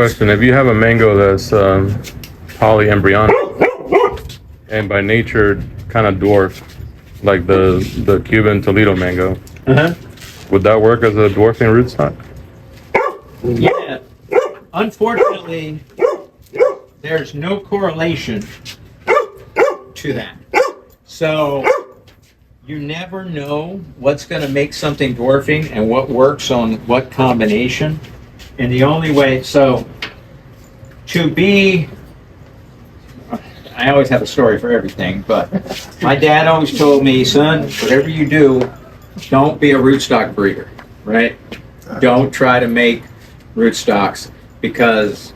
question. If you have a mango that's polyembryonic and by nature kind of dwarf, like the Cuban Toledo mango, would that work as a dwarfing rootstock? Yeah. Unfortunately, there's no correlation to that. So you never know what's going to make something dwarfing and what works on what combination. And the only way, so to be, I always have a story for everything, but my dad always told me, son, whatever you do, don't be a rootstock breeder, right? Don't try to make rootstocks, because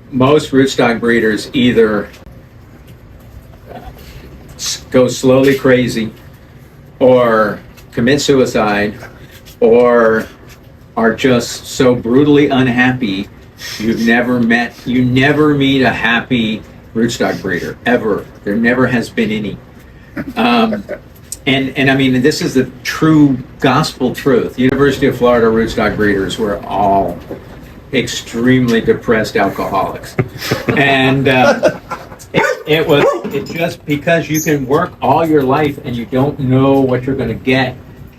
most rootstock breeders either go slowly crazy or commit suicide or are just so brutally unhappy. You never meet a happy rootstock breeder, ever. There never has been any. And I mean, this is the true gospel truth. University of Florida rootstock breeders were all extremely depressed alcoholics. And it just because you can work all your life and you don't know what you're going to get,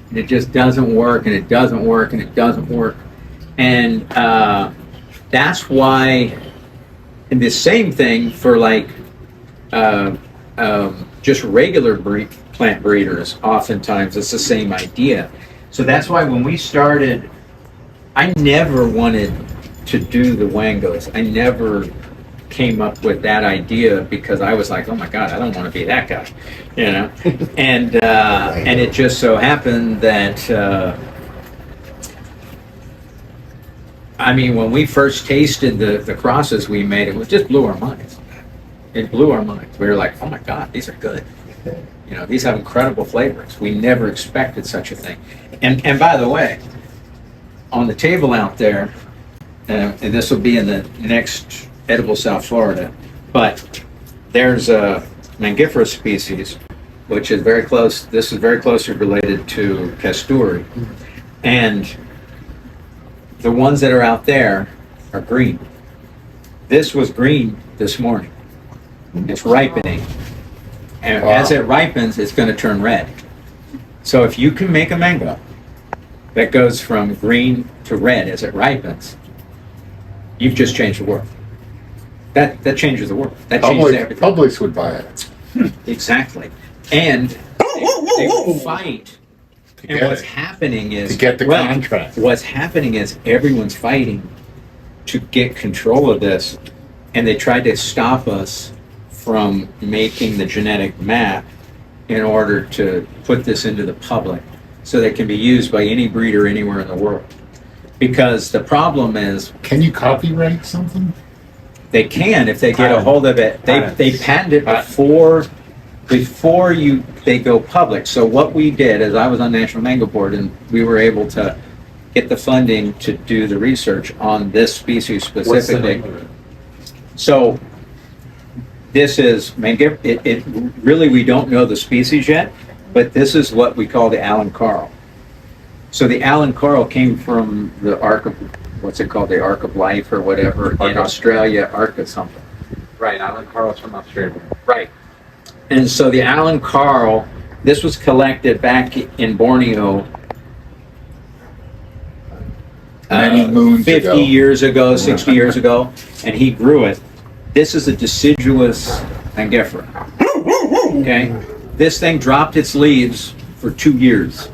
and it just doesn't work, and it doesn't work, and it doesn't work. And that's why, and the same thing for like just regular plant breeders, oftentimes it's the same idea. So that's why when we started, I never wanted to do the wangos. I never came up with that idea because I was like, oh my God, I don't want to be that guy, you know. And it just so happened that I mean, when we first tasted the crosses we made, it just blew our minds. It blew our minds. We were like, oh my God, these are good. You know, these have incredible flavors. We never expected such a thing. And by the way, on the table out there, and this will be in the next edible South Florida, but there's a Mangiferous species, which is very close. This is very closely related to Casturi. And the ones that are out there are green. This was green this morning. It's ripening. And as it ripens, it's going to turn red. So if you can make a mango that goes from green to red as it ripens, you've just changed the world. That changes the world. That changes everything. Publix would buy it. Exactly. And they will fight. And what's happening is to get the contract. What's happening is everyone's fighting to get control of this, and they tried to stop us from making the genetic map in order to put this into the public so that it can be used by any breeder anywhere in the world. Because the problem is, can you copyright something? They can if they get a hold of it. They patent it before they go public. So what we did is, I was on National Mango Board, and we were able to get the funding to do the research on this species specifically. So this is it really, we don't know the species yet, but this is what we call the Alan Carl. So the Alan Carl came from the Ark of, what's it called, the Ark of Life or whatever, in Australia, Ark of something. Right, Alan Carl's from Australia. Right. And so the Alan Carl, this was collected back in Borneo many moons 50 ago. years ago, 60 years ago, and he grew it. This is a deciduous Mangifera. Okay? This thing dropped its leaves for 2 years.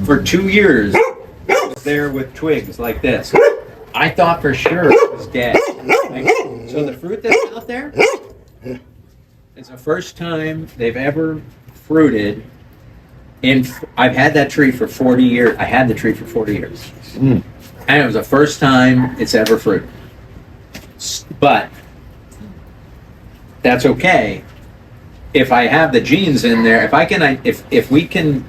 For 2 years, it was there with twigs like this. I thought for sure it was dead. So the fruit that's out there, it's the first time they've ever fruited I've had that tree for 40 years. I had the tree for 40 years. And it was the first time it's ever fruited. But that's okay. If I have the genes in there, if we can,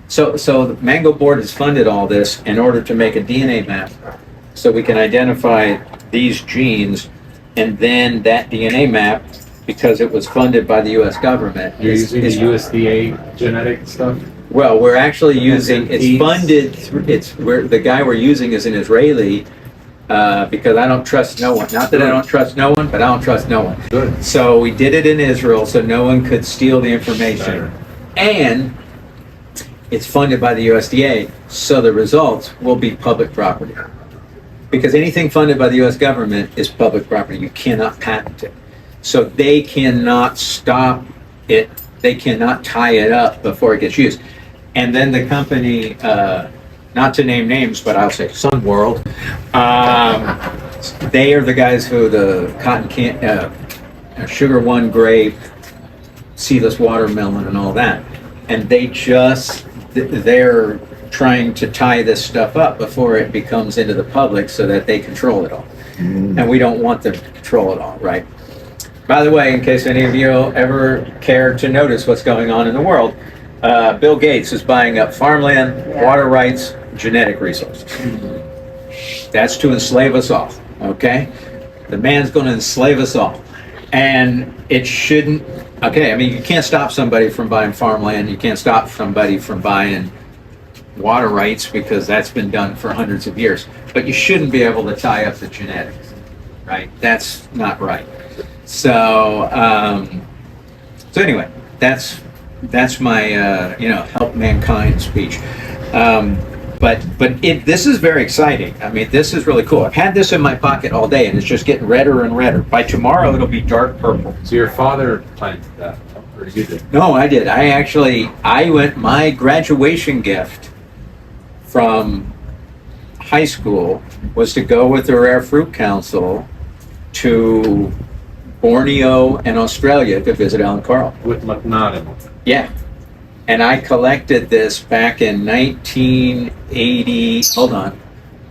so the Mango Board has funded all this in order to make a DNA map so we can identify these genes, and then that DNA map, because it was funded by the U.S. government. You're using the USDA genetic stuff? Well, we're actually using, it's funded, the guy we're using is an Israeli because I don't trust no one. Not that I don't trust no one, but I don't trust no one. Good. So we did it in Israel so no one could steal the information. And it's funded by the USDA, so the results will be public property. Because anything funded by the US government is public property. You cannot patent it. So they cannot stop it. They cannot tie it up before it gets used. And then the company, not to name names, but I'll say Sun World, they are the guys who the Sugar One grape, seedless watermelon and all that. And they're trying to tie this stuff up before it becomes into the public so that they control it all. And we don't want them to control it all, right? By the way, in case any of you ever care to notice what's going on in the world, Bill Gates is buying up farmland, water rights, genetic resources. That's to enslave us all, okay? The man's going to enslave us all. And it shouldn't, okay, I mean, you can't stop somebody from buying farmland. You can't stop somebody from buying water rights because that's been done for hundreds of years. But you shouldn't be able to tie up the genetics, right? That's not right. So, so anyway, that's my, help mankind speech. But this is very exciting. I mean, this is really cool. I've had this in my pocket all day, and it's just getting redder and redder. By tomorrow, it'll be dark purple. So your father planted that, or you did? No, I did. My graduation gift from high school was to go with the Rare Fruit Council to Borneo and Australia to visit Alan Carl. With McNaughton. Yeah. And I collected this back in 1980, hold on,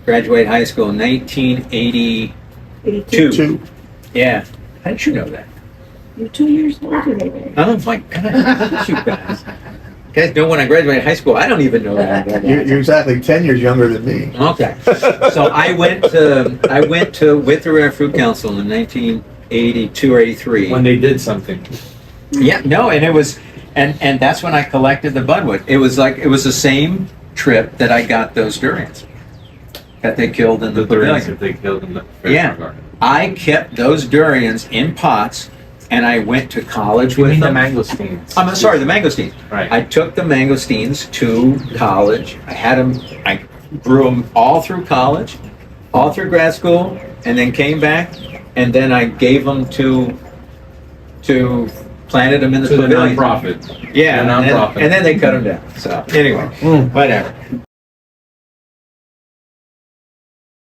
graduate high school in 1982. Yeah. How did you know that? You're 2 years older than me. Oh my God, you guys. You guys know when I graduated high school? I don't even know that. You're exactly 10 years younger than me. Okay. So I went to with the Rare Fruit Council in 1982 or 83. When they did something. Yeah, no, and it was, and that's when I collected the budwood. It was the same trip that I got those durians that they killed in the durians pavilion. that they killed in the Yeah, garden. I kept those durians in pots, and I went to college You with mean the them. mangosteens? I'm sorry, the mangosteens. Right. I took the mangosteens to college. I grew them all through college, all through grad school, and then came back, and then I gave them to planted them in the To the pavilion. nonprofit. Yeah, The nonprofit. and then they cut them down. So anyway, whatever.